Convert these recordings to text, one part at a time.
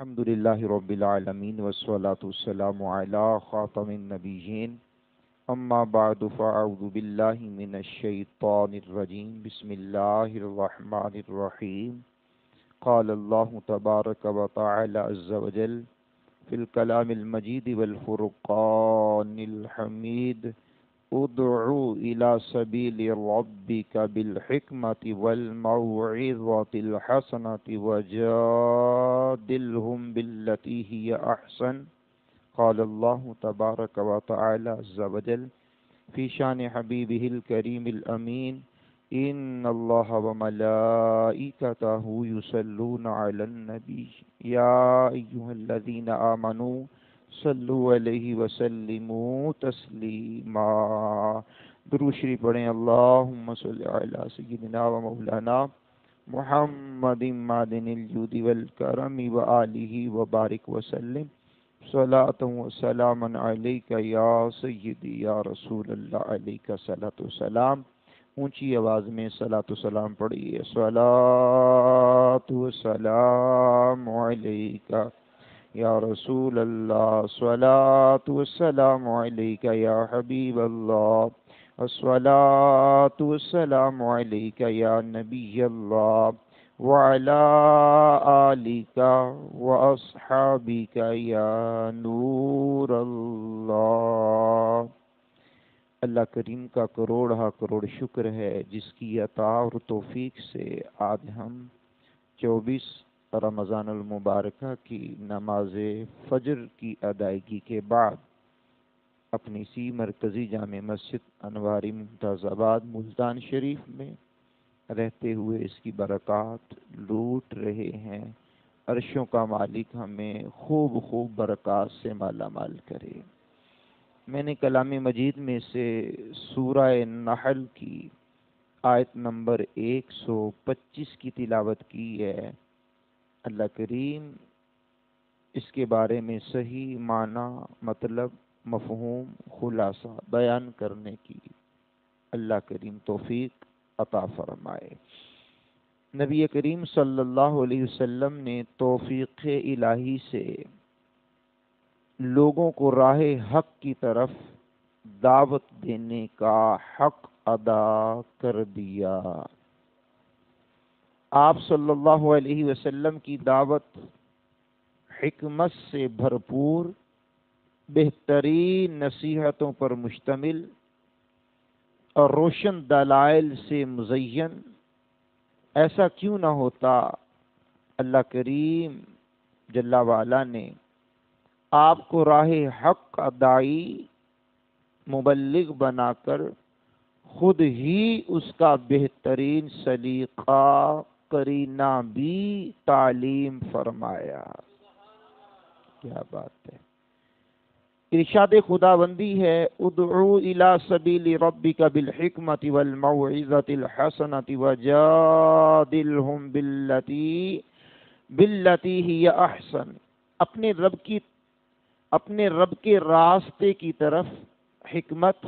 الحمد للہ رب العالمین والصلاة والسلام علی خاتم النبیین اما بعد فاعوذ باللہ من الشیطان الرجیم بسم اللہ الرحمن الرحیم قال اللہ تبارک و تعالی عز وجل فی الکلام المجید والفرقان الحمید ادعو الى سبیل ربک بالحکمت والموعظۃ الحسنۃ وجادلہم باللتی ہی احسن قال اللہ تبارک و تعالی عز وجل فی شان حبیبہ الکریم الامین ان اللہ وملائکتہ یصلون علی النبی یا ایہا الذین آمنوا صلو علیہ وسلموا تسلیما۔ درود شریف پڑھیں۔ اللہم صلی علی سیدنا و مولانا محمد معدن الجود والکرم وآلہ وبارک وسلم صلاۃ و سلاما علیک یا سیدی یا رسول اللہ علیک صلاۃ و سلام۔ اونچی آواز میں صلاۃ و سلام پڑھیے۔ صلاۃ و سلام علیک یا رسول اللہ، صلاۃ والسلام علیک یا حبیب اللہ، الصلاۃ والسلام علیک یا نبی اللہ وعلی آلک واصحابک یا نور اللہ۔ اللہ کریم کا کروڑ شکر ہے جس کی عطا اور توفیق سے آج ہم 24 رمضان المبارکہ کی نماز فجر کی ادائیگی کے بعد اپنی سی مرکزی جامع مسجد انواری ممتاز آباد ملتان شریف میں رہتے ہوئے اس کی برکات لوٹ رہے ہیں۔ عرشوں کا مالک ہمیں خوب برکات سے مالا مال کرے۔ میں نے کلام مجید میں سے سورہ نحل کی آیت نمبر 125 کی تلاوت کی ہے۔ اللہ کریم اس کے بارے میں صحیح معنی، مطلب، مفہوم، خلاصہ بیان کرنے کی اللہ کریم توفیق عطا فرمائے۔ نبی کریم صلی اللہ علیہ وسلم نے توفیق الہی سے لوگوں کو راہ حق کی طرف دعوت دینے کا حق ادا کر دیا۔ آپ صلی اللہ علیہ وسلم کی دعوت حکمت سے بھرپور، بہترین نصیحتوں پر مشتمل اور روشن دلائل سے مزین ایسا کیوں نہ ہوتا؟ اللہ کریم جل وعلا نے آپ کو راہ حق کا داعی، مبلغ بنا کر خود ہی اس کا بہترین سلیقہ قرینہ بھی تعلیم فرمایا۔ کیا بات ہے! ارشاد خداوندی ہے ادعو الی سبیل ربک بالحکمت والموعظۃ الحسنۃ وجادلہم باللتی ہی احسن۔ اپنے رب کے راستے کی طرف حکمت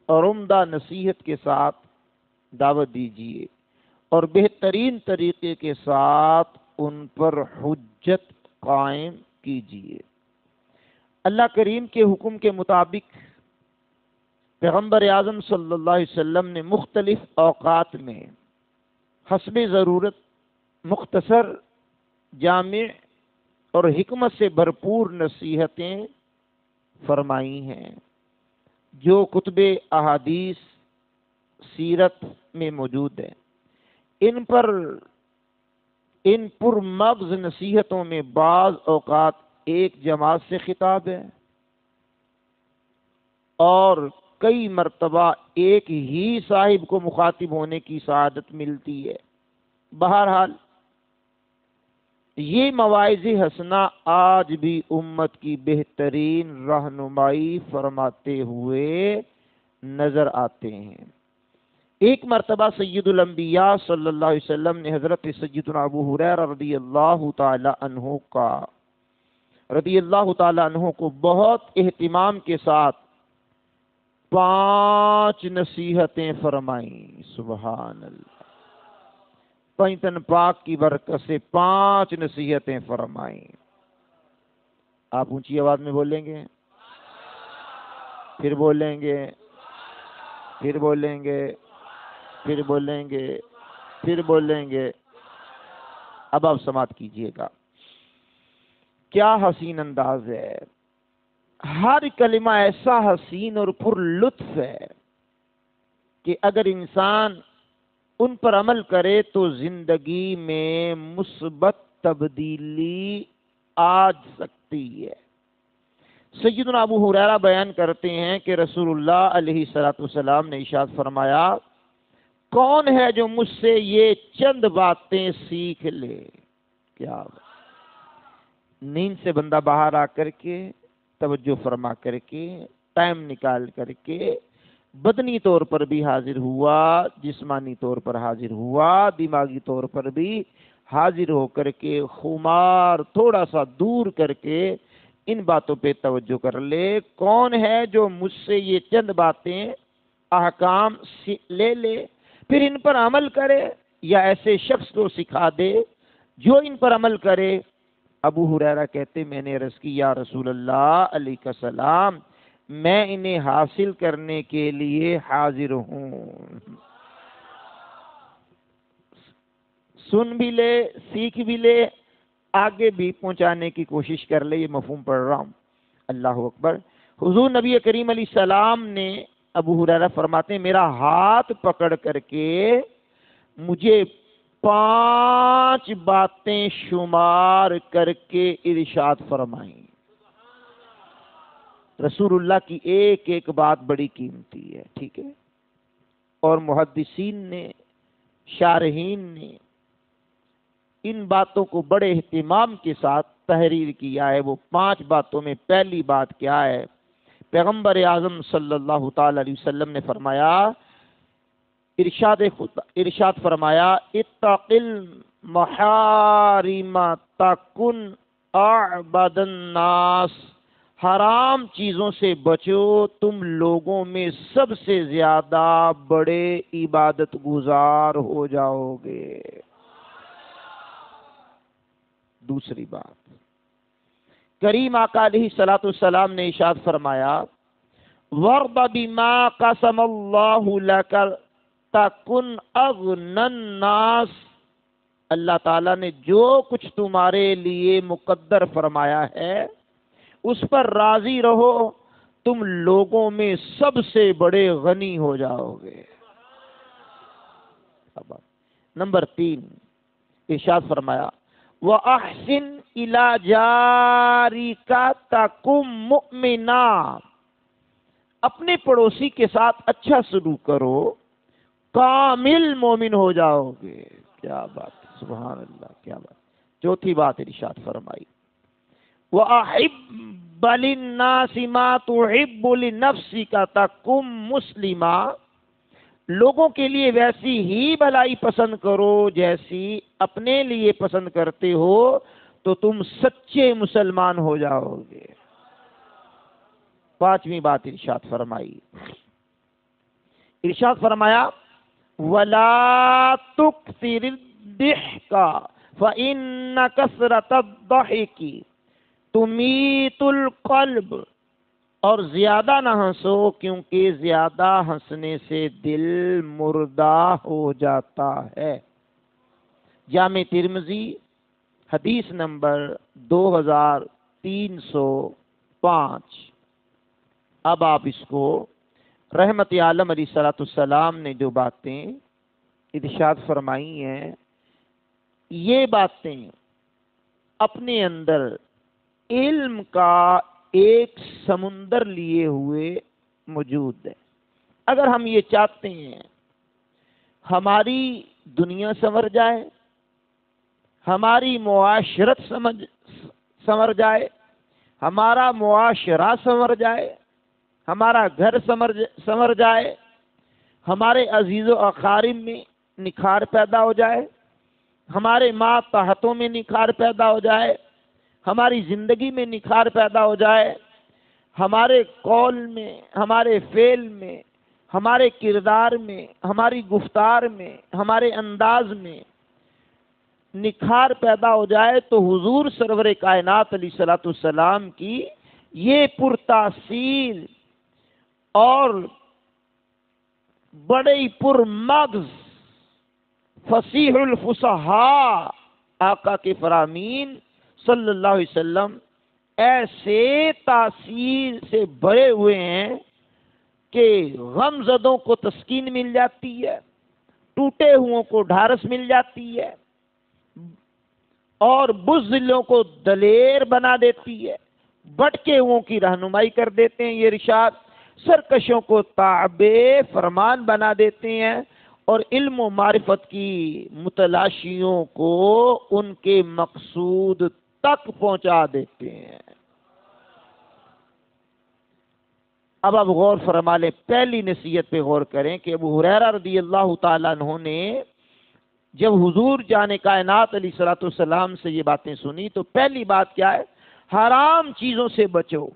اور عمدہ نصیحت کے ساتھ دعوت دیجیے اور بہترین طریقے کے ساتھ ان پر حجت قائم کیجیے۔ اللہ کریم کے حکم کے مطابق پیغمبر اعظم صلی اللہ علیہ وسلم نے مختلف اوقات میں حسب ضرورت مختصر، جامع اور حکمت سے بھرپور نصیحتیں فرمائی ہیں جو کتب احادیث سیرت میں موجود ہیں۔ ان پر مغز نصیحتوں میں بعض اوقات ایک جماعت سے خطاب ہے اور کئی مرتبہ ایک ہی صاحب کو مخاطب ہونے کی سعادت ملتی ہے۔ بہرحال یہ مواعظ حسنہ آج بھی امت کی بہترین رہنمائی فرماتے ہوئے نظر آتے ہیں۔ ایک مرتبہ سید الانبیاء صلی اللہ علیہ وسلم نے حضرت سیدنا ابو ہریرہ رضی اللہ تعالی عنہ کو بہت اہتمام کے ساتھ 5 نصیحتیں فرمائیں۔ سبحان اللہ! پنجتن پاک کی برکت سے 5 نصیحتیں فرمائیں۔ آپ اونچی آواز میں بولیں گے، پھر بولیں گے، پھر بولیں گے، پھر بولیں گے، پھر بولیں گے۔ اب آپ سماعت کیجئے گا، کیا حسین انداز ہے، ہر کلمہ ایسا حسین اور پر لطف ہے کہ اگر انسان ان پر عمل کرے تو زندگی میں مثبت تبدیلی آ سکتی ہے۔ سیدنا ابو ہریرہ بیان کرتے ہیں کہ رسول اللہ علیہ السلام نے ارشاد فرمایا، کون ہے جو مجھ سے یہ چند باتیں سیکھ لے؟ کیا نیند سے بندہ باہر آ کر کے توجہ فرما کر کے ٹائم نکال کر کے بدنی طور پر بھی حاضر ہوا، جسمانی طور پر حاضر ہوا، دماغی طور پر بھی حاضر ہو کر کے خمار تھوڑا سا دور کر کے ان باتوں پہ توجہ کر لے۔ کون ہے جو مجھ سے یہ چند باتیں احکام لے لے پھر ان پر عمل کرے، یا ایسے شخص کو سکھا دے جو ان پر عمل کرے؟ ابو ہریرہ کہتے میں نے عرض کی، یا رسول اللہ علیہ السلام، میں انہیں حاصل کرنے کے لیے حاضر ہوں۔ سن بھی لے، سیکھ بھی لے، آگے بھی پہنچانے کی کوشش کر لے۔ یہ مفہوم پڑھ رہا ہوں۔ اللہ اکبر۔ حضور نبی کریم علیہ السلام نے، ابو ہریرہ فرماتے ہیں، میرا ہاتھ پکڑ کر کے مجھے 5 باتیں شمار کر کے ارشاد فرمائیں۔ رسول اللہ کی ایک ایک بات بڑی قیمتی ہے، ٹھیک ہے؟ اور محدثین نے، شارحین نے ان باتوں کو بڑے اہتمام کے ساتھ تحریر کیا ہے۔ وہ 5 باتوں میں پہلی بات کیا ہے؟ پیغمبر اعظم صلی اللہ تعالی علیہ وسلم نے فرمایا، ارشاد فرمایا، اتق المحارم تکن اعبد الناس، حرام چیزوں سے بچو، تم لوگوں میں سب سے زیادہ بڑے عبادت گزار ہو جاؤ گے۔ دوسری بات، کریم آقا علیہ السلام نے ارشاد فرمایا، وَارْضَ بِمَا قَسَمَ اللَّهُ لَكَ تَكُنْ أَغْنَى النَّاسِ، اللہ تعالیٰ نے جو کچھ تمہارے لیے مقدر فرمایا ہے اس پر راضی رہو، تم لوگوں میں سب سے بڑے غنی ہو جاؤ گے۔ نمبر 3، ارشاد فرمایا، وَأَحْسِنْ إِلَى جَارِكَ تَكُنْ مُؤْمِنًا، اپنے پڑوسی کے ساتھ اچھا سلوک کرو، کامل مومن ہو جاؤ گے۔ کیا بات، سبحان اللہ، کیا بات۔ چوتھی بات ارشاد فرمائی، وَأَحِبَّ لِلنَّاسِ مَا تُحِبُّ لِنَفْسِكَ تَكُنْ مُسْلِمًا، لوگوں کے لیے ویسی ہی بھلائی پسند کرو جیسی اپنے لیے پسند کرتے ہو، تو تم سچے مسلمان ہو جاؤ گے۔ 5ویں بات ارشاد فرمائی، ارشاد فرمایا، وَلَا تُكْثِرِ الضِّحْكَ فَإِنَّ كَثْرَةَ الضَّحِكِ تُمِيتُ الْقَلْبَ، اور زیادہ نہ ہنسو کیونکہ زیادہ ہنسنے سے دل مردہ ہو جاتا ہے۔ جامع ترمذی حدیث نمبر 2305۔ اب آپ اس کو، رحمت عالم علیہ السلام نے جو باتیں ارشاد فرمائی ہیں، یہ باتیں اپنے اندر علم کا ایک سمندر لیے ہوئے موجود ہے۔ اگر ہم یہ چاہتے ہیں ہماری دنیا سنور جائے، ہماری معاشرت سنور جائے، ہمارا معاشرہ سنور جائے، ہمارا گھر سنور جائے، ہمارے عزیز و اقارب میں نکھار پیدا ہو جائے، ہمارے ماتحتوں میں نکھار پیدا ہو جائے، ہماری زندگی میں نکھار پیدا ہو جائے، ہمارے قول میں، ہمارے فعل میں، ہمارے کردار میں، ہماری گفتار میں، ہمارے انداز میں نکھار پیدا ہو جائے تو حضور سرور کائنات علیہ الصلوۃ والسلام کی یہ پرتاثیر اور بڑے پرمغز فصیح الفصحاء آقا کے فرامین صلی اللہ علیہ وسلم ایسے تاثیر سے بھرے ہوئے ہیں کہ غم زدوں کو تسکین مل جاتی ہے، ٹوٹے ہوئوں کو ڈھارس مل جاتی ہے، اور بزدلوں کو دلیر بنا دیتی ہے، بھٹکے ہوئوں کی رہنمائی کر دیتے ہیں یہ ارشاد، سرکشوں کو تابع فرمان بنا دیتے ہیں، اور علم و معرفت کی متلاشیوں کو ان کے مقصود تک پہنچا دیتے ہیں۔ اب آپ غور فرما لیں، پہلی نصیحت پہ غور کریں کہ ابو ہریرہ رضی اللہ تعالیٰ عنہ نے جب حضور جان کائنات علیہ الصلوۃ والسلام سے یہ باتیں سنی تو پہلی بات کیا ہے؟ حرام چیزوں سے بچو،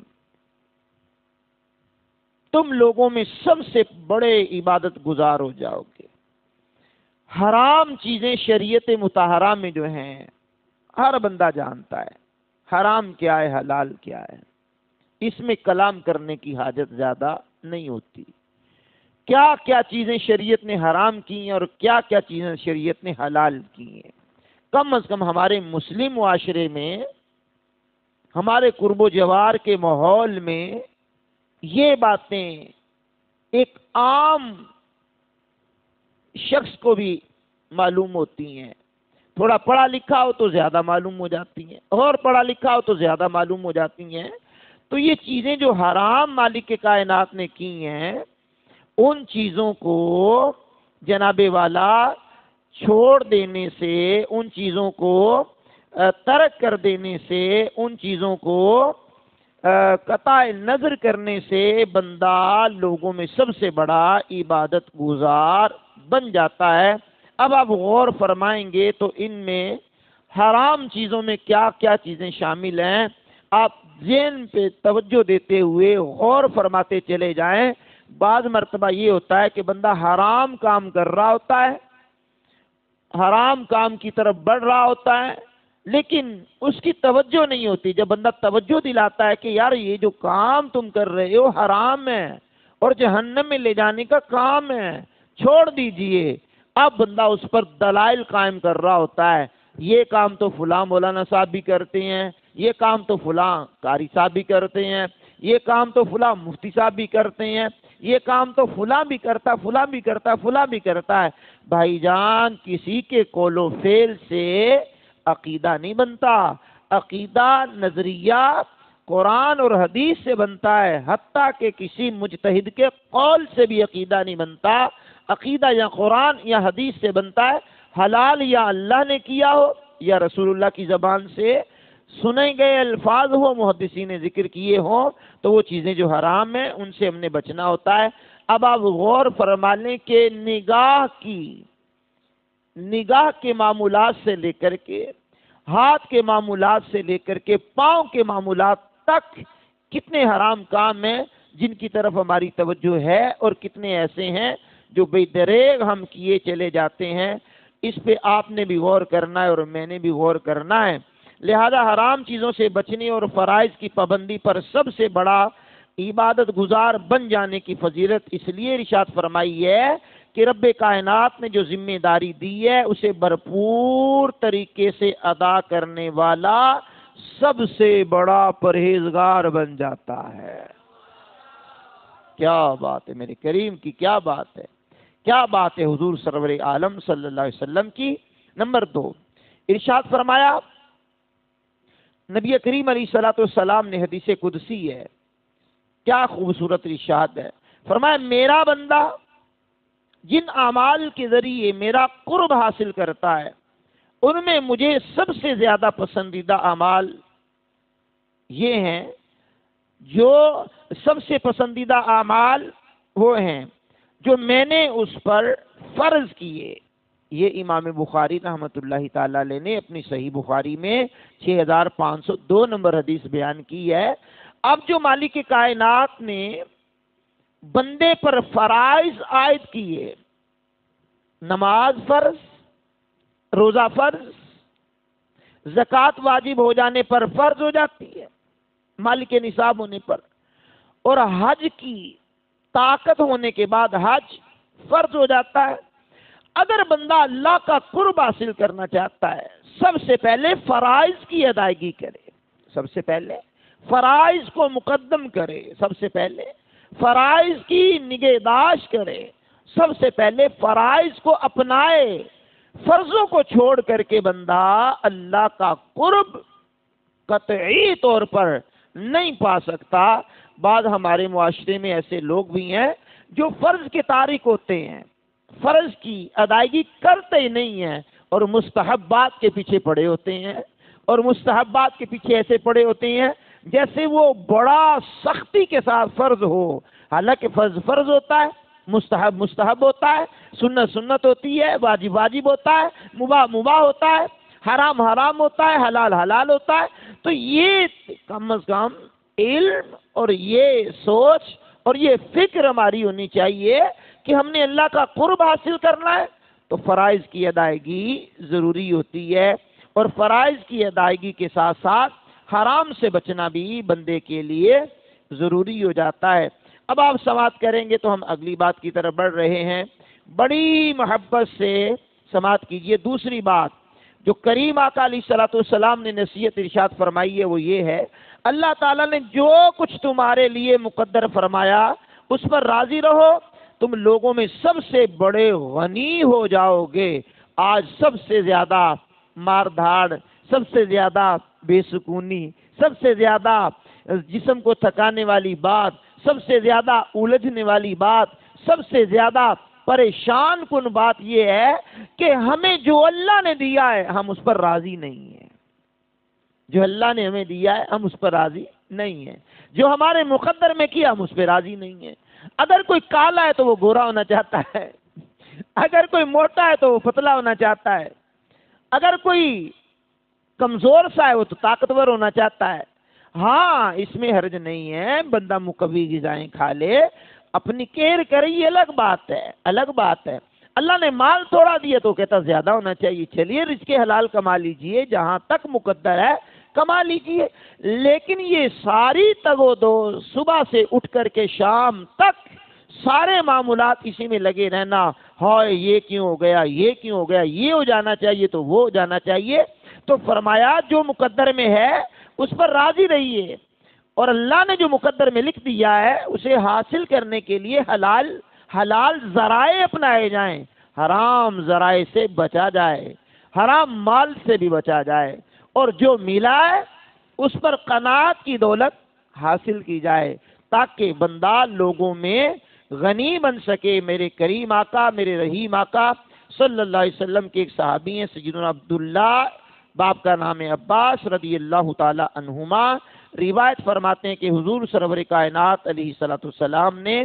تم لوگوں میں سب سے بڑے عبادت گزار ہو جاؤ گے۔ حرام چیزیں شریعت مطہرہ میں جو ہیں ہر بندہ جانتا ہے، حرام کیا ہے حلال کیا ہے، اس میں کلام کرنے کی حاجت زیادہ نہیں ہوتی۔ کیا کیا چیزیں شریعت نے حرام کی ہیں اور کیا کیا چیزیں شریعت نے حلال کی ہیں، کم از کم ہمارے مسلم معاشرے میں، ہمارے قرب و جوار کے ماحول میں یہ باتیں ایک عام شخص کو بھی معلوم ہوتی ہیں، تھوڑا پڑھا لکھا ہو تو زیادہ معلوم ہو جاتی ہیں، اور پڑھا لکھا ہو تو زیادہ معلوم ہو جاتی ہیں۔ تو یہ چیزیں جو حرام مالک کائنات نے کی ہیں، ان چیزوں کو جناب والا چھوڑ دینے سے، ان چیزوں کو ترک کر دینے سے، ان چیزوں کو قطع نظر کرنے سے بندہ لوگوں میں سب سے بڑا عبادت گزار بن جاتا ہے۔ اب آپ غور فرمائیں گے تو ان میں حرام چیزوں میں کیا کیا چیزیں شامل ہیں، آپ ذہن پہ توجہ دیتے ہوئے غور فرماتے چلے جائیں۔ بعض مرتبہ یہ ہوتا ہے کہ بندہ حرام کام کر رہا ہوتا ہے، حرام کام کی طرف بڑھ رہا ہوتا ہے، لیکن اس کی توجہ نہیں ہوتی۔ جب بندہ توجہ دلاتا ہے کہ یار یہ جو کام تم کر رہے ہو حرام ہے اور جہنم میں لے جانے کا کام ہے، چھوڑ دیجئے، اب بندہ اس پر دلائل قائم کر رہا ہوتا ہے۔ یہ کام تو فلاں مولانا صاحب بھی کرتے ہیں، یہ کام تو فلاں قاری صاحب بھی کرتے ہیں، یہ کام تو فلاں مفتی صاحب بھی کرتے ہیں، یہ کام تو فلاں بھی کرتا، فلاں بھی کرتا، فلاں بھی کرتا ہے۔ بھائی جان، کسی کے قول و فعل سے عقیدہ نہیں بنتا، عقیدہ نظریہ قرآن اور حدیث سے بنتا ہے، حتیٰ کہ کسی مجتہد کے قول سے بھی عقیدہ نہیں بنتا۔ عقیدہ یا قرآن یا حدیث سے بنتا ہے، حلال یا اللہ نے کیا ہو یا رسول اللہ کی زبان سے سنے گئے الفاظ ہو، محدثین نے ذکر کیے ہوں، تو وہ چیزیں جو حرام ہیں ان سے ہم نے بچنا ہوتا ہے۔ اب آپ غور فرما لیں کہ نگاہ کے معمولات سے لے کر کے، ہاتھ کے معمولات سے لے کر کے پاؤں کے معمولات تک کتنے حرام کام ہیں جن کی طرف ہماری توجہ ہے، اور کتنے ایسے ہیں جو بے دریغ ہم کیے چلے جاتے ہیں۔ اس پہ آپ نے بھی غور کرنا ہے اور میں نے بھی غور کرنا ہے۔ لہذا حرام چیزوں سے بچنے اور فرائض کی پابندی پر سب سے بڑا عبادت گزار بن جانے کی فضیلت اس لیے ارشاد فرمائی ہے کہ رب کائنات نے جو ذمہ داری دی ہے اسے بھرپور طریقے سے ادا کرنے والا سب سے بڑا پرہیزگار بن جاتا ہے۔ کیا بات ہے میرے کریم کی، کیا بات ہے، کیا بات ہے حضور سرور عالم صلی اللہ علیہ وسلم کی۔ نمبر 2، ارشاد فرمایا نبی کریم علیہ الصلوۃ والسلام نے، حدیث قدسی ہے، کیا خوبصورت ارشاد ہے، فرمایا میرا بندہ جن اعمال کے ذریعے میرا قرب حاصل کرتا ہے ان میں مجھے سب سے زیادہ پسندیدہ اعمال یہ ہیں، جو سب سے پسندیدہ اعمال وہ ہیں جو میں نے اس پر فرض کیے۔ یہ امام بخاری رحمۃ اللہ تعالی علیہ نے اپنی صحیح بخاری میں 6502 نمبر حدیث بیان کی ہے۔ اب جو مالک کائنات نے بندے پر فرائض عائد کیے، نماز فرض، روزہ فرض، زکوٰۃ واجب ہو جانے پر فرض ہو جاتی ہے مال کے نصاب ہونے پر، اور حج کی طاقت ہونے کے بعد حج فرض ہو جاتا ہے۔ اگر بندہ اللہ کا قرب حاصل کرنا چاہتا ہے، سب سے پہلے فرائض کی ادائیگی کرے، سب سے پہلے فرائض کو مقدم کرے، سب سے پہلے فرائض کی نگہداشت کرے، سب سے پہلے فرائض کو اپنائے، فرضوں کو چھوڑ کر کے بندہ اللہ کا قرب قطعی طور پر نہیں پا سکتا۔ بعض ہمارے معاشرے میں ایسے لوگ بھی ہیں جو فرض کے تارک ہوتے ہیں، فرض کی ادائیگی کرتے ہی نہیں ہیں، اور مستحبات کے پیچھے پڑے ہوتے ہیں، اور مستحبات کے پیچھے ایسے پڑے ہوتے ہیں جیسے وہ بڑا سختی کے ساتھ فرض ہو، حالانکہ فرض فرض ہوتا ہے، مستحب مستحب ہوتا ہے، سنت سنت ہوتی ہے، واجب واجب ہوتا ہے، مباح مباح ہوتا ہے، حرام حرام ہوتا ہے، حلال حلال ہوتا ہے۔ تو یہ کم از کم علم اور یہ سوچ اور یہ فکر ہماری ہونی چاہیے کہ ہم نے اللہ کا قرب حاصل کرنا ہے تو فرائض کی ادائیگی ضروری ہوتی ہے، اور فرائض کی ادائیگی کے ساتھ ساتھ حرام سے بچنا بھی بندے کے لیے ضروری ہو جاتا ہے۔ اب آپ سماعت کریں گے تو ہم اگلی بات کی طرف بڑھ رہے ہیں، بڑی محبت سے سماعت کیجئے۔ دوسری بات جو کریم آقا علیہ الصلوۃ والسلام نے نصیحت ارشاد فرمائی ہے وہ یہ ہے، اللہ تعالیٰ نے جو کچھ تمہارے لیے مقدر فرمایا اس پر راضی رہو، تم لوگوں میں سب سے بڑے غنی ہو جاؤ گے۔ آج سب سے زیادہ مار دھاڑ، سب سے زیادہ بے سکونی، سب سے زیادہ جسم کو تھکانے والی بات، سب سے زیادہ الجھنے والی بات، سب سے زیادہ پریشان کن بات یہ ہے کہ ہمیں جو اللہ نے دیا ہے ہم اس پر راضی نہیں ہیں، جو اللہ نے ہمیں دیا ہے ہم اس پر راضی نہیں ہیں، جو ہمارے مقدر میں کیا ہم اس پہ راضی نہیں ہیں۔ اگر کوئی کالا ہے تو وہ گورا ہونا چاہتا ہے، اگر کوئی موٹا ہے تو وہ پتلا ہونا چاہتا ہے، اگر کوئی کمزور سا ہے وہ تو طاقتور ہونا چاہتا ہے۔ ہاں اس میں حرج نہیں ہے، بندہ مقوی غذائیں کھا لے، اپنی کیئر کرے، یہ الگ بات ہے، الگ بات ہے۔ اللہ نے مال تھوڑا دیا تو کہتا زیادہ ہونا چاہیے، چلیے رزق حلال کما لیجئے، جہاں تک مقدر ہے کما لیجئے، لیکن یہ ساری تگ و دو صبح سے اٹھ کر کے شام تک سارے معاملات اسی میں لگے رہنا، ہائے یہ کیوں ہو گیا، یہ کیوں ہو گیا، یہ ہو جانا چاہیے تو وہ ہو جانا چاہیے، تو فرمایا جو مقدر میں ہے اس پر راضی رہیے، اور اللہ نے جو مقدر میں لکھ دیا ہے اسے حاصل کرنے کے لیے حلال ذرائع اپنائے جائیں، حرام ذرائع سے بچا جائے، حرام مال سے بھی بچا جائے، اور جو ملا ہے اس پر قناعت کی دولت حاصل کی جائے تاکہ بندہ لوگوں میں غنی بن سکے۔ میرے کریم آقا، میرے رحیم آقا صلی اللہ علیہ وسلم کے ایک صحابی ہیں سیدنا عبداللہ، باپ کا نام ہے عباس رضی اللہ تعالی عنہما، روایت فرماتے ہیں کہ حضور سرور کائنات علیہ الصلوۃ والسلام نے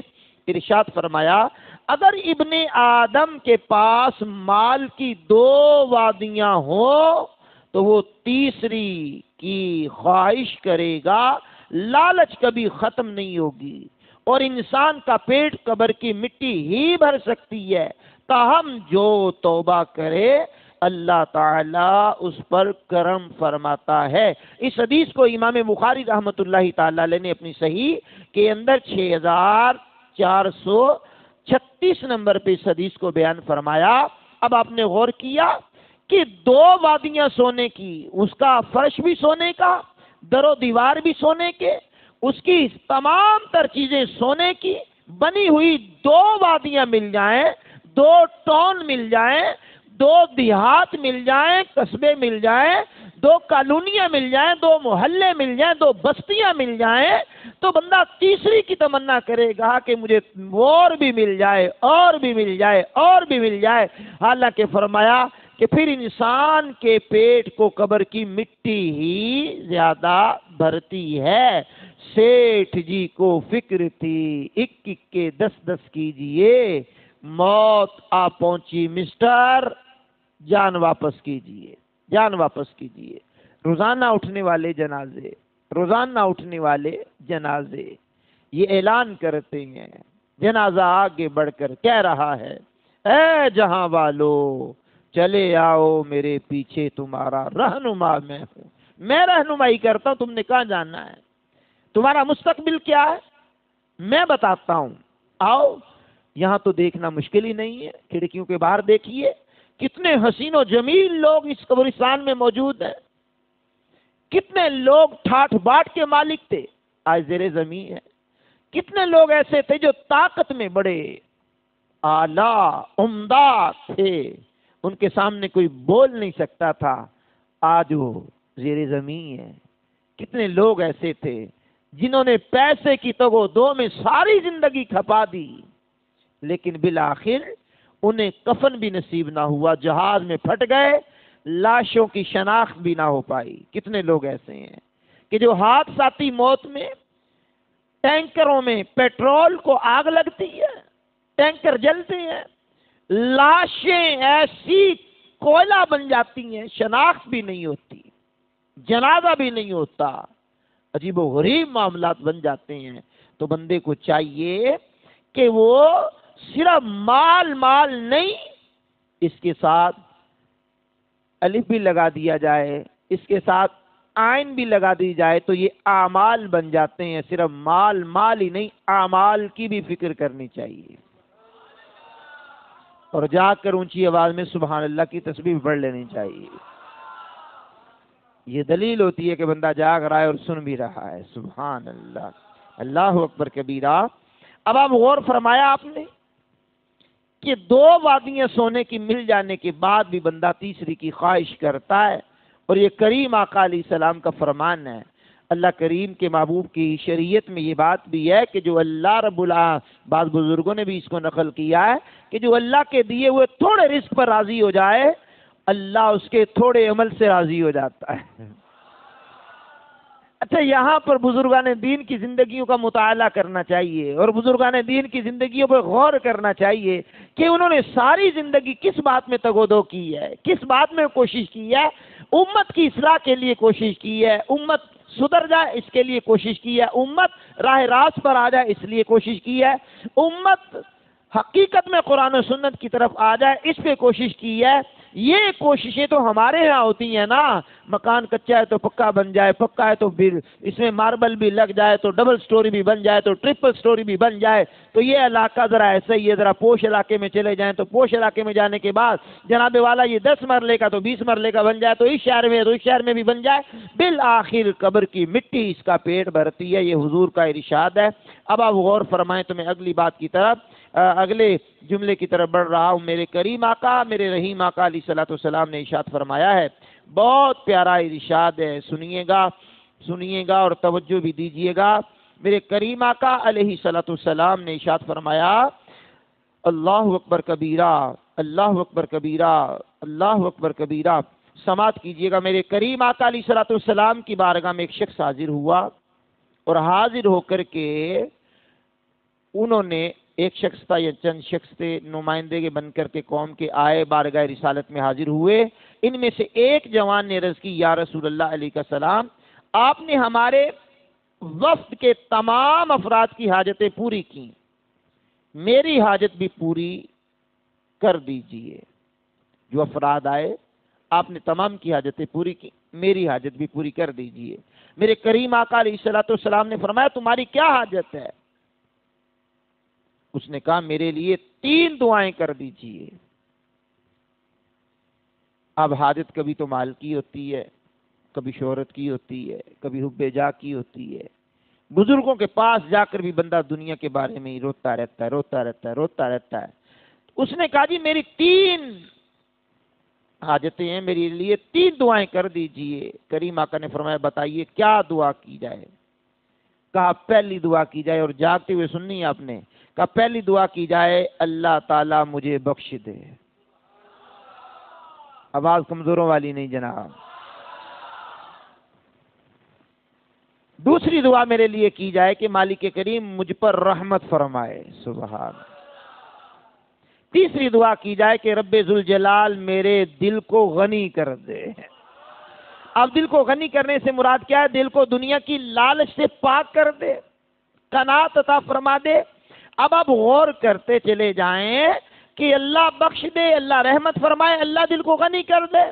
ارشاد فرمایا، اگر ابن آدم کے پاس مال کی 2 وادیاں ہوں تو وہ تیسری کی خواہش کرے گا، لالچ کبھی ختم نہیں ہوگی، اور انسان کا پیٹ قبر کی مٹی ہی بھر سکتی ہے، تاہم جو توبہ کرے اللہ تعالیٰ اس پر کرم فرماتا ہے۔ اس حدیث کو امام بخاری رحمۃ اللہ تعالی علیہ نے اپنی صحیح کے اندر 6436 نمبر پہ اس حدیث کو بیان فرمایا۔ اب آپ نے غور کیا کہ 2 وادیاں سونے کی، اس کا فرش بھی سونے کا، در و دیوار بھی سونے کے، اس کی تمام تر چیزیں سونے کی بنی ہوئی 2 وادیاں مل جائیں، 2 ٹاؤن مل جائیں، 2 دیہات مل جائیں، قصبے مل جائیں، 2 کالونیاں مل جائیں، 2 محلے مل جائیں، 2 بستیاں مل جائیں، تو بندہ تیسری کی تمنا کرے گا کہ مجھے اور بھی مل جائے، اور بھی مل جائے، اور بھی مل جائے۔ حالانکہ فرمایا کہ پھر انسان کے پیٹ کو قبر کی مٹی ہی زیادہ بھرتی ہے۔ سیٹھ جی کو فکر تھی 1 کے 10 کیجئے، موت آ پہنچی مسٹر، جان واپس کیجئے، جان واپس کیجئے۔ روزانہ اٹھنے والے جنازے، روزانہ اٹھنے والے جنازے یہ اعلان کرتے ہیں، جنازہ آگے بڑھ کر کہہ رہا ہے، اے جہاں والو چلے آؤ میرے پیچھے تمہارا رہنما میں ہوں، میں رہنمائی کرتا ہوں، تم نے کہاں جانا ہے، تمہارا مستقبل کیا ہے میں بتاتا ہوں، آؤ۔ یہاں تو دیکھنا مشکل ہی نہیں ہے، کھڑکیوں کے باہر دیکھیے کتنے حسین و جمیل لوگ اس قبرستان میں موجود ہیں، کتنے لوگ ٹھاٹھ باٹ کے مالک تھے آج زیر زمین ہے، کتنے لوگ ایسے تھے جو طاقت میں بڑے اعلیٰ عمدہ تھے، ان کے سامنے کوئی بول نہیں سکتا تھا، آج وہ زیر زمین ہے۔ کتنے لوگ ایسے تھے جنہوں نے پیسے کی تگو دو میں ساری زندگی کھپا دی، لیکن بالآخر انہیں کفن بھی نصیب نہ ہوا، جہاز میں پھٹ گئے، لاشوں کی شناخت بھی نہ ہو پائی۔ کتنے لوگ ایسے ہیں کہ جو حادثاتی موت میں ٹینکروں میں پیٹرول کو آگ لگتی ہے، ٹینکر جلتے ہیں، لاشیں ایسی کوئلہ بن جاتی ہیں، شناخت بھی نہیں ہوتی، جنازہ بھی نہیں ہوتا، عجیب و غریب معاملات بن جاتے ہیں۔ تو بندے کو چاہیے کہ وہ صرف مال مال نہیں، اس کے ساتھ الف بھی لگا دیا جائے، اس کے ساتھ آئین بھی لگا دی جائے تو یہ اعمال بن جاتے ہیں۔ صرف مال مال ہی نہیں، اعمال کی بھی فکر کرنی چاہیے، اور جا کر اونچی آواز میں سبحان اللہ کی تسبیح پڑھ لینی چاہیے۔ یہ دلیل ہوتی ہے کہ بندہ جاگ رہا ہے اور سن بھی رہا ہے۔ سبحان اللہ، اللہ اکبر کبیرہ۔ اب آپ غور فرمایا آپ نے کہ دو وادیاں سونے کی مل جانے کے بعد بھی بندہ تیسری کی خواہش کرتا ہے، اور یہ کریم آقا علیہ السلام کا فرمان ہے۔ اللہ کریم کے محبوب کی شریعت میں یہ بات بھی ہے کہ جو اللہ رب العالمین، بعض بزرگوں نے بھی اس کو نقل کیا ہے کہ جو اللہ کے دیے ہوئے تھوڑے رزق پر راضی ہو جائے، اللہ اس کے تھوڑے عمل سے راضی ہو جاتا ہے۔ اچھا، یہاں پر بزرگان دین کی زندگیوں کا مطالعہ کرنا چاہیے، اور بزرگان دین کی زندگیوں پر غور کرنا چاہیے کہ انہوں نے ساری زندگی کس بات میں تگودو کی ہے، کس بات میں کوشش کی ہے۔ امت کی اصلاح کے لیے کوشش کی ہے، امت سدھر جائے اس کے لیے کوشش کی ہے، امت راہ راست پر آ جائے اس لیے کوشش کی ہے، امت حقیقت میں قرآن و سنت کی طرف آ جائے اس پہ کوشش کی ہے۔ یہ کوششیں تو ہمارے یہاں ہوتی ہیں نا، مکان کچا ہے تو پکا بن جائے، پکا ہے تو پھر اس میں ماربل بھی لگ جائے تو ڈبل سٹوری بھی بن جائے تو ٹرپل سٹوری بھی بن جائے، تو یہ علاقہ ذرا ایسا ہی ہے، ذرا پوش علاقے میں چلے جائیں تو پوش علاقے میں جانے کے بعد جناب والا یہ 10 مرلے کا تو 20 مرلے کا بن جائے تو اس شہر میں تو اس شہر میں بھی بن جائے، بالآخر قبر کی مٹی اس کا پیٹ بھرتی ہے۔ یہ حضور کا ارشاد ہے۔ اب آپ غور فرمائیں تو میں اگلی بات کی طرف، اگلے جملے کی طرف بڑھ رہا ہوں۔ میرے کریم آقا، میرے رحیم آقا علیہ الصلوۃ والسلام نے ارشاد فرمایا ہے، بہت پیارا ارشاد ہے، سنیے گا اور توجہ بھی دیجیے گا۔ میرے کریم آقا علیہ الصلوۃ والسلام نے ارشاد فرمایا، اللہ اکبر کبیرہ، اللہ اکبر کبیرہ، اللہ اکبر کبیرہ۔ سماعت کیجیے گا۔ میرے کریم آقا علیہ الصلوۃ والسلام کی بارگاہ میں ایک شخص حاضر ہوا، اور حاضر ہو کر کے انہوں نے، ایک شخص تھا یا چند شخص تھے، نمائندے بن کر کے قوم کے آئے، بارگاہ رسالت میں حاضر ہوئے۔ ان میں سے ایک جوان نے عرض کی، یا رسول اللہ علیہ السلام، آپ نے ہمارے وفد کے تمام افراد کی حاجتیں پوری کی، میری حاجت بھی پوری کر دیجئے۔ جو افراد آئے آپ نے تمام کی حاجتیں پوری کی، میری حاجت بھی پوری کر دیجئے۔ میرے کریم آقا علیہ الصلوۃ والسلام نے فرمایا، تمہاری کیا حاجت ہے؟ اس نے کہا، میرے لیے 3 دعائیں کر دیجئے۔ اب حاجت کبھی تو مال کی ہوتی ہے، کبھی شہرت کی ہوتی ہے، کبھی حب جا کی ہوتی ہے۔ بزرگوں کے پاس جا کر بھی بندہ دنیا کے بارے میں ہی روتا رہتا ہے۔ اس نے کہا، جی میری 3 حاجتیں ہیں، میرے لیے 3 دعائیں کر دیجئے۔ کریم آقا نے فرمایا، بتائیے کیا دعا کی جائے؟ کہا، پہلی دعا کی جائے، اور جاگتے ہوئے سننی آپ نے، کہا پہلی دعا کی جائے، اللہ تعالیٰ مجھے بخش دے۔ آواز کمزوروں والی نہیں جناب۔ دوسری دعا میرے لیے کی جائے کہ مالک کریم مجھ پر رحمت فرمائے۔ سبحان۔ تیسری دعا کی جائے کہ رب ذوالجلال میرے دل کو غنی کر دے۔ اب دل کو غنی کرنے سے مراد کیا ہے؟ دل کو دنیا کی لالچ سے پاک کر دے، قناعت عطا فرما دے۔ اب آپ غور کرتے چلے جائیں کہ اللہ بخش دے، اللہ رحمت فرمائے، اللہ دل کو غنی کر دے۔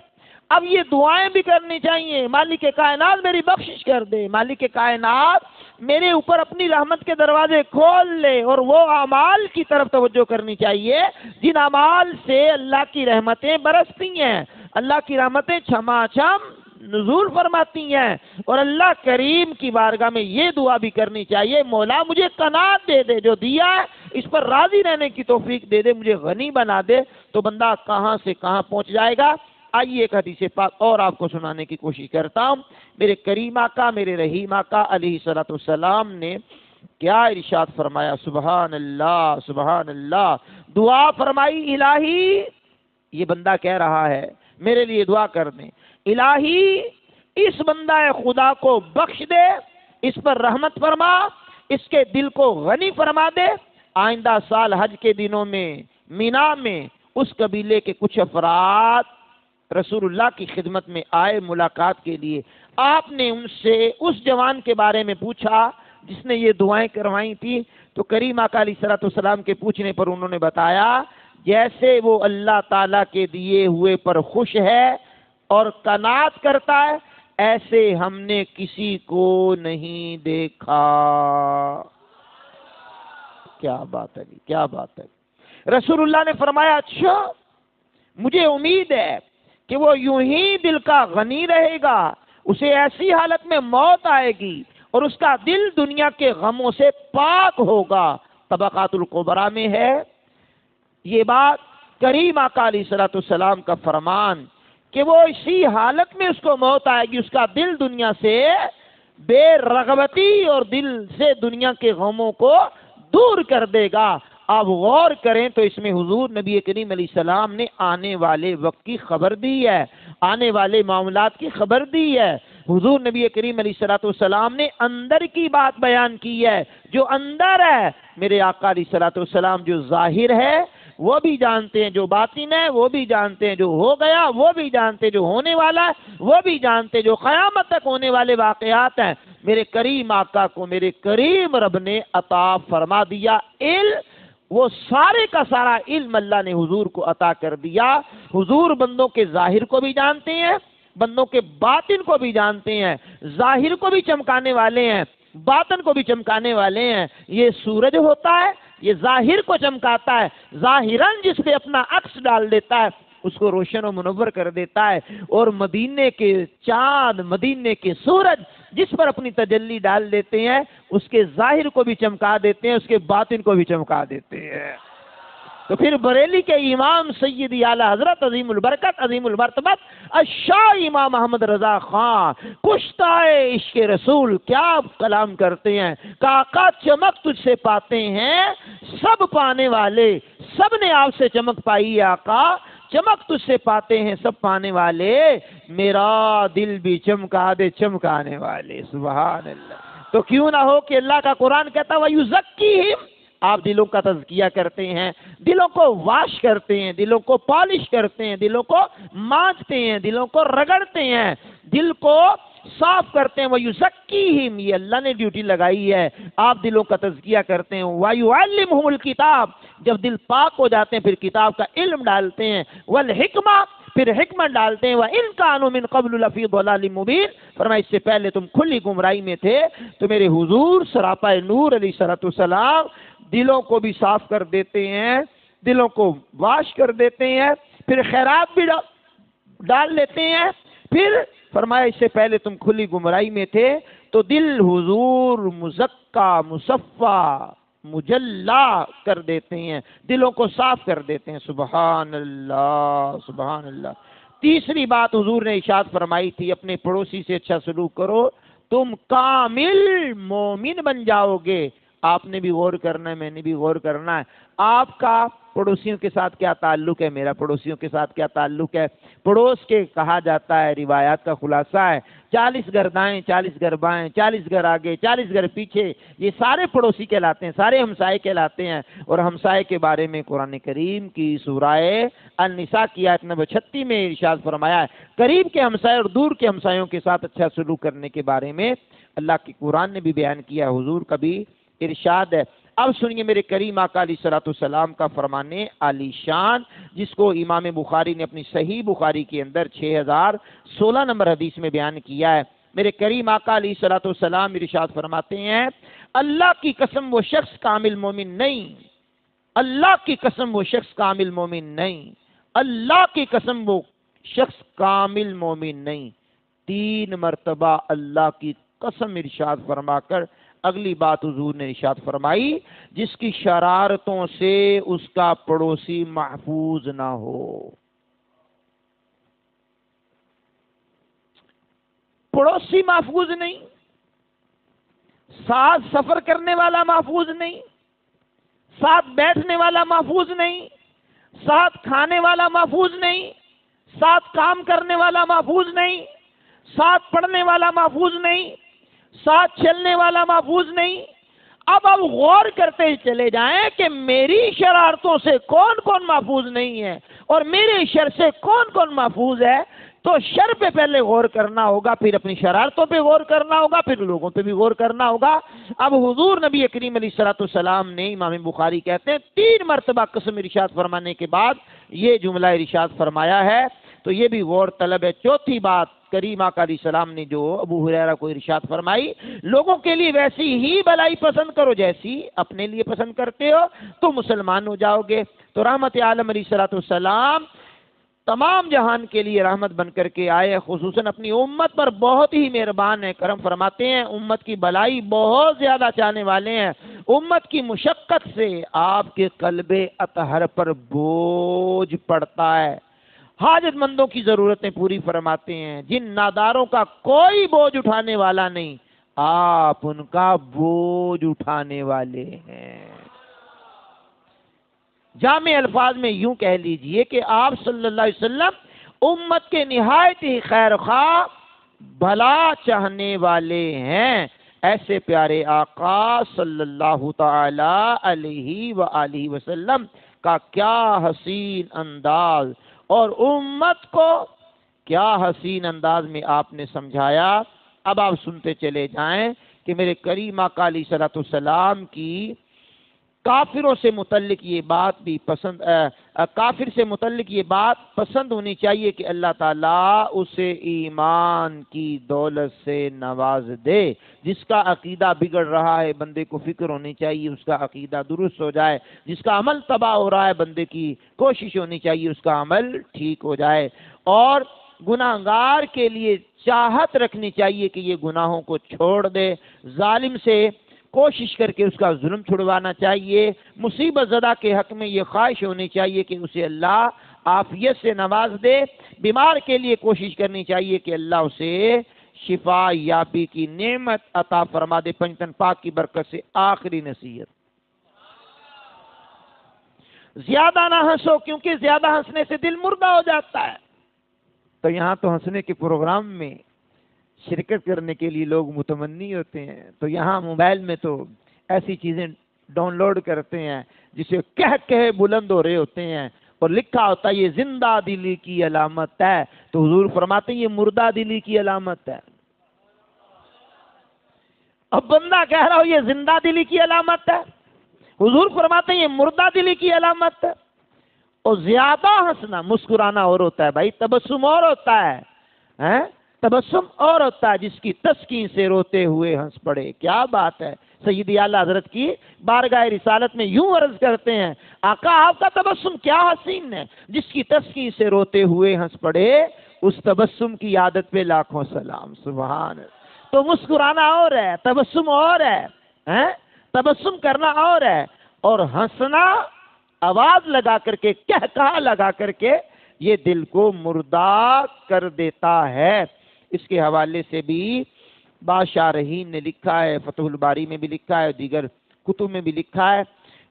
اب یہ دعائیں بھی کرنی چاہیے، مالک کائنات میری بخشش کر دے، مالک کائنات میرے اوپر اپنی رحمت کے دروازے کھول لے، اور وہ اعمال کی طرف توجہ کرنی چاہیے جن اعمال سے اللہ کی رحمتیں برستی ہیں، اللہ کی رحمتیں چھما چھم نزول فرماتی ہیں۔ اور اللہ کریم کی بارگاہ میں یہ دعا بھی کرنی چاہیے، مولا مجھے قناعت دے دے، جو دیا ہے اس پر راضی رہنے کی توفیق دے دے، مجھے غنی بنا دے، تو بندہ کہاں سے کہاں پہنچ جائے گا۔ آئیے ایک حدیث پاک اور آپ کو سنانے کی کوشش کرتا ہوں۔ میرے کریم آقا، میرے رحیم آقا علیہ الصلوۃ والسلام نے کیا ارشاد فرمایا، سبحان اللہ سبحان اللہ۔ دعا فرمائی، الہی، یہ بندہ کہہ رہا ہے میرے لیے دعا کر دیں، الہی اس بندہ خدا کو بخش دے، اس پر رحمت فرما، اس کے دل کو غنی فرما دے۔ آئندہ سال حج کے دنوں میں مینا میں اس قبیلے کے کچھ افراد رسول اللہ کی خدمت میں آئے ملاقات کے لیے۔ آپ نے ان سے اس جوان کے بارے میں پوچھا جس نے یہ دعائیں کروائی تھی، تو کریم آقا علیہ الصلوۃ والسلام کے پوچھنے پر انہوں نے بتایا، جیسے وہ اللہ تعالیٰ کے دیے ہوئے پر خوش ہے اور قناعت کرتا ہے، ایسے ہم نے کسی کو نہیں دیکھا۔ کیا بات ہے، کیا بات ہے۔ رسول اللہ نے فرمایا، اچھا مجھے امید ہے کہ وہ یوں ہی دل کا غنی رہے گا، اسے ایسی حالت میں موت آئے گی اور اس کا دل دنیا کے غموں سے پاک ہوگا۔ طبقات الکبریٰ میں ہے یہ بات، کریم آقا علیہ الصلوۃ والسلام کا فرمان کہ وہ اسی حالت میں اس کو موت آئے گی، اس کا دل دنیا سے بے رغبتی اور دل سے دنیا کے غموں کو دور کر دے گا۔ آپ غور کریں تو اس میں حضور نبی کریم علیہ السلام نے آنے والے وقت کی خبر دی ہے، آنے والے معاملات کی خبر دی ہے۔ حضور نبی کریم علیہ الصلوۃ والسلام نے اندر کی بات بیان کی ہے، جو اندر ہے میرے آقا علیہ الصلوۃ والسلام جو ظاہر ہے وہ بھی جانتے ہیں، جو باطن ہے وہ بھی جانتے ہیں، جو ہو گیا وہ بھی جانتے ہیں، جو ہونے والا ہے وہ بھی جانتے ہیں، جو قیامت تک ہونے والے واقعات ہیں میرے کریم آقا کو میرے کریم رب نے عطا فرما دیا۔ علم، وہ سارے کا سارا علم اللہ نے حضور کو عطا کر دیا۔ حضور بندوں کے ظاہر کو بھی جانتے ہیں، بندوں کے باطن کو بھی جانتے ہیں، ظاہر کو بھی چمکانے والے ہیں، باطن کو بھی چمکانے والے ہیں۔ یہ سورج ہوتا ہے، یہ ظاہر کو چمکاتا ہے، ظاہراً جس پہ اپنا عکس ڈال دیتا ہے اس کو روشن و منور کر دیتا ہے، اور مدینے کے چاند، مدینے کے سورج جس پر اپنی تجلی ڈال دیتے ہیں اس کے ظاہر کو بھی چمکا دیتے ہیں، اس کے باطن کو بھی چمکا دیتے ہیں۔ تو پھر بریلی کے امام سیدی اعلی حضرت عظیم البرکت عظیم المرتبت الشاہ امام محمد رضا خان کشتائے عشق رسول کیا کلام کرتے ہیں کہ آقا چمک تجھ سے پاتے ہیں سب پانے والے، سب نے آپ سے چمک پائی ہے آقا، چمک تجھ سے پاتے ہیں سب پانے والے، میرا دل بھی چمکا دے چمکانے والے۔ سبحان اللہ۔ تو کیوں نہ ہو کہ اللہ کا قرآن کہتا وَيُزَكِّيهِمْ، آپ دلوں کا تزکیہ کرتے ہیں، دلوں کو واش کرتے ہیں، دلوں کو پالش کرتے ہیں، دلوں کو مانجتے ہیں، دلوں کو رگڑتے ہیں، دل کو صاف کرتے ہیں۔ وَيُزَكِّيهِمْ، یہ اللہ نے ڈیوٹی لگائی ہے، آپ دلوں کا تزکیہ کرتے ہیں۔ وَيُعَلِّمْهُمُ الْكِتَابَ، جب دل پاک ہو جاتے ہیں پھر کتاب کا علم ڈالتے ہیں۔ وَالْحِكْمَةَ، پھر حکمت ڈالتے ہیں۔ وَإِن كَانُوا مِن قَبْلُ لَفِي ضَلَالٍ مُبِينٍ، فرمایا اس سے پہلے تم کھلی گمراہی میں تھے، تو میرے حضور سراپا نور علیہ الصلوۃ والسلام دلوں کو بھی صاف کر دیتے ہیں، دلوں کو واش کر دیتے ہیں، پھر خیرات بھی ڈال لیتے ہیں۔ پھر فرمایا اس سے پہلے تم کھلی گمراہی میں تھے، تو دل حضور مزکا مصفا مجلا کر دیتے ہیں، دلوں کو صاف کر دیتے ہیں۔ سبحان اللہ سبحان اللہ۔ تیسری بات حضور نے ارشاد فرمائی تھی، اپنے پڑوسی سے اچھا سلوک کرو تم کامل مومن بن جاؤ گے۔ آپ نے بھی غور کرنا ہے، میں نے بھی غور کرنا ہے، آپ کا پڑوسیوں کے ساتھ کیا تعلق ہے، میرا پڑوسیوں کے ساتھ کیا تعلق ہے۔ پڑوس کے کہا جاتا ہے، روایات کا خلاصہ ہے 40 گھر دائیں 40 گھر بائیں 40 گھر آگے 40 گھر پیچھے، یہ سارے پڑوسی کہلاتے ہیں، سارے ہمسائے کہلاتے ہیں۔ اور ہمسائے کے بارے میں قرآن کریم کی سورہ النساء کی آیت نمبر 36 میں ارشاد فرمایا ہے، قریب کے ہمسائے اور دور کے ہمسایوں کے ساتھ اچھا سلوک کرنے کے بارے میں اللہ کی قرآن نے بھی بیان کیا۔ حضور کا بھی ارشاد ہے، اب سنیے میرے کریم آقا علیہ الصلوۃ والسلام کا فرمانے عالی شان، جس کو امام بخاری نے اپنی صحیح بخاری کے اندر 6016 نمبر حدیث میں بیان کیا ہے۔ میرے کریم آقا علیہ الصلوۃ والسلام ارشاد فرماتے ہیں، اللہ کی قسم وہ شخص کامل مومن نہیں، اللہ کی قسم وہ شخص کامل مومن نہیں، اللہ کی قسم وہ شخص کامل مومن نہیں۔ 3 مرتبہ اللہ کی قسم ارشاد فرما کر اگلی بات حضور نے ارشاد فرمائی، جس کی شرارتوں سے اس کا پڑوسی محفوظ نہ ہو۔ پڑوسی محفوظ نہیں، ساتھ سفر کرنے والا محفوظ نہیں، ساتھ بیٹھنے والا محفوظ نہیں، ساتھ کھانے والا محفوظ نہیں، ساتھ کام کرنے والا محفوظ نہیں، ساتھ پڑھنے والا محفوظ نہیں، ساتھ چلنے والا محفوظ نہیں۔ اب آپ غور کرتے چلے جائیں کہ میری شرارتوں سے کون کون محفوظ نہیں ہے اور میرے شر سے کون کون محفوظ ہے، تو شر پہ پہلے غور کرنا ہوگا، پھر اپنی شرارتوں پہ غور کرنا ہوگا، پھر لوگوں پہ بھی غور کرنا ہوگا۔ اب حضور نبی کریم علیہ الصلوۃ والسلام نے، امام بخاری کہتے ہیں، 3 مرتبہ قسم ارشاد فرمانے کے بعد یہ جملہ ارشاد فرمایا ہے، تو یہ بھی غور طلب ہے۔ چوتھی بات کریم آقا علیہ السلام نے جو ابو ہریرہ کو ارشاد فرمائی، لوگوں کے لیے ویسی ہی بلائی پسند کرو جیسی اپنے لیے پسند کرتے ہو تو مسلمان ہو جاؤ گے۔ تو رحمت عالم علیہ الصلوۃ والسلام تمام جہان کے لیے رحمت بن کر کے آئے، خصوصاً اپنی امت پر بہت ہی مہربان ہیں، کرم فرماتے ہیں، امت کی بلائی بہت زیادہ چاہنے والے ہیں۔ امت کی مشقت سے آپ کے قلب اطہر پر بوجھ پڑتا ہے، حاجت مندوں کی ضرورتیں پوری فرماتے ہیں، جن ناداروں کا کوئی بوجھ اٹھانے والا نہیں، آپ ان کا بوجھ اٹھانے والے ہیں۔ جامع الفاظ میں یوں کہہ لیجئے کہ آپ صلی اللہ علیہ وسلم امت کے نہایت ہی خیر خواہ، بھلا چاہنے والے ہیں۔ ایسے پیارے آقا صلی اللہ تعالی علیہ وآلہ وسلم کا کیا حسین انداز، اور امت کو کیا حسین انداز میں آپ نے سمجھایا۔ اب آپ سنتے چلے جائیں کہ میرے کریم آقا علیہ الصلوۃ والسلام کی کافروں سے متعلق یہ بات بھی کافر سے متعلق یہ بات پسند ہونی چاہیے کہ اللہ تعالیٰ اسے ایمان کی دولت سے نواز دے۔ جس کا عقیدہ بگڑ رہا ہے بندے کو فکر ہونی چاہیے اس کا عقیدہ درست ہو جائے، جس کا عمل تباہ ہو رہا ہے بندے کی کوشش ہونی چاہیے اس کا عمل ٹھیک ہو جائے، اور گناہگار کے لیے چاہت رکھنی چاہیے کہ یہ گناہوں کو چھوڑ دے، ظالم سے کوشش کر کے اس کا ظلم چھڑوانا چاہیے، مصیبت زدہ کے حق میں یہ خواہش ہونی چاہیے کہ اسے اللہ عافیت سے نواز دے، بیمار کے لیے کوشش کرنی چاہیے کہ اللہ اسے شفا یابی کی نعمت عطا فرما دے۔ پنجتن پاک کی برکت سے آخری نصیحت، زیادہ نہ ہنسو کیونکہ زیادہ ہنسنے سے دل مردہ ہو جاتا ہے۔ تو یہاں تو ہنسنے کے پروگرام میں شرکت کرنے کے لیے لوگ متمنی ہوتے ہیں، تو یہاں موبائل میں تو ایسی چیزیں ڈاؤن لوڈ کرتے ہیں جسے کہہ بلند ہو رہے ہوتے ہیں، اور لکھا ہوتا ہے یہ زندہ دلی کی علامت ہے، تو حضور فرماتے ہیں یہ مردہ دلی کی علامت ہے۔ اب بندہ کہہ رہا ہو یہ زندہ دلی کی علامت ہے، حضور فرماتے ہیں یہ مردہ دلی کی علامت ہے۔ اور زیادہ ہنسنا، مسکرانا اور ہوتا ہے بھائی، تبسم اور ہوتا ہے، تبسم اور ہوتا ہے جس کی تسکین سے روتے ہوئے ہنس پڑے۔ کیا بات ہے، سیدی اعلیٰ حضرت کی بارگاہ رسالت میں یوں عرض کرتے ہیں، آقا آپ کا تبسم کیا حسین ہے، جس کی تسکین سے روتے ہوئے ہنس پڑے، اس تبسم کی عادت پہ لاکھوں سلام۔ سبحان اللہ۔ تو مسکرانا اور ہے، تبسم اور ہے، تبسم کرنا اور ہے، اور ہنسنا آواز لگا کر کے، کہا لگا کر کے، یہ دل کو مردہ کر دیتا ہے۔ اس کے حوالے سے بھی بادشاہ رحیم نے لکھا ہے، فتح الباری میں بھی لکھا ہے، دیگر کتب میں بھی لکھا ہے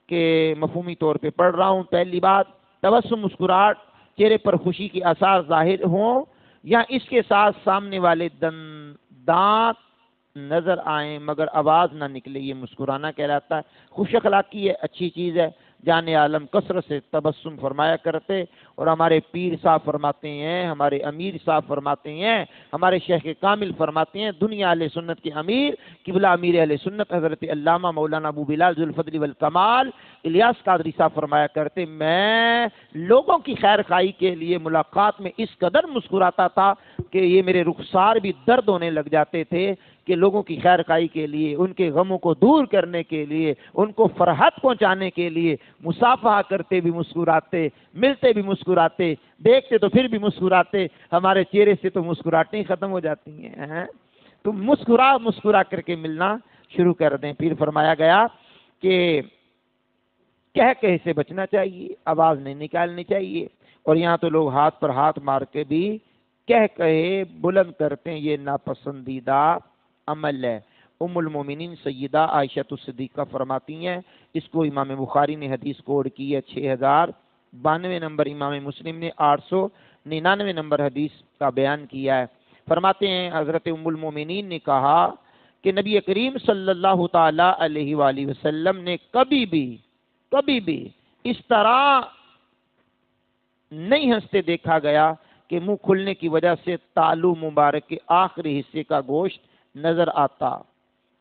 کہ مفہومی طور پہ پڑھ رہا ہوں۔ پہلی بات، تبسم مسکراہٹ، چہرے پر خوشی کے آثار ظاہر ہوں یا اس کے ساتھ سامنے والے دانت نظر آئیں مگر آواز نہ نکلے، یہ مسکرانا کہلاتا ہے۔ خوش اخلاقی ہے، اچھی چیز ہے، جان عالم کثرت سے تبسم فرمایا کرتے، اور ہمارے پیر صاحب فرماتے ہیں، ہمارے امیر صاحب فرماتے ہیں، ہمارے شیخ کامل فرماتے ہیں، دنیا اہل سنت کے امیر قبلہ امیر اہل سنت حضرت علامہ مولانا ابو بلال ذوالفضل والکمال الیاس قادری صاحب فرمایا کرتے، میں لوگوں کی خیر خواہی کے لیے ملاقات میں اس قدر مسکراتا تھا کہ یہ میرے رخسار بھی درد ہونے لگ جاتے تھے کہ لوگوں کی خیر خواہی کے لیے، ان کے غموں کو دور کرنے کے لیے، ان کو فرحت پہنچانے کے لیے مصافحہ کرتے بھی مسکراتے، ملتے بھی مسکراتے، دیکھتے تو پھر بھی مسکراتے، ہمارے چہرے سے تو مسکراہٹیں ختم ہو جاتی ہیں۔ تو مسکرا کر کے ملنا شروع کر دیں۔ پھر فرمایا گیا کہ کہہ سے بچنا چاہیے، آواز نہیں نکالنی چاہیے، اور یہاں تو لوگ ہاتھ پر ہاتھ مار کے بھی کہے بلند کرتے ہیں، یہ ناپسندیدہ عمل ہے۔ ام المومنین سیدہ عائشہ صدیقہ فرماتی ہیں، اس کو امام بخاری نے حدیث کوڈ کی ہے 6092 نمبر، امام مسلم نے 899 نمبر حدیث کا بیان کیا ہے۔ فرماتے ہیں حضرت ام المومنین نے کہا کہ نبی کریم صلی اللہ تعالی علیہ وآلہ وسلم نے کبھی بھی اس طرح نہیں ہنستے دیکھا گیا کہ منہ کھلنے کی وجہ سے تالو مبارک کے آخری حصے کا گوشت نظر آتا۔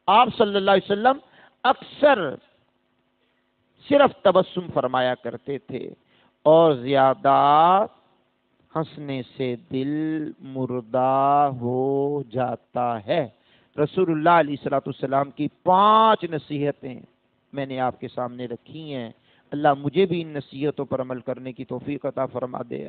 آپ صلی اللہ علیہ وسلم اکثر صرف تبسم فرمایا کرتے تھے، اور زیادہ ہنسنے سے دل مردہ ہو جاتا ہے۔ رسول اللہ علیہ الصلوۃ والسلام کی 5 نصیحتیں میں نے آپ کے سامنے رکھی ہیں۔ اللہ مجھے بھی ان نصیحتوں پر عمل کرنے کی توفیق عطا فرما دے۔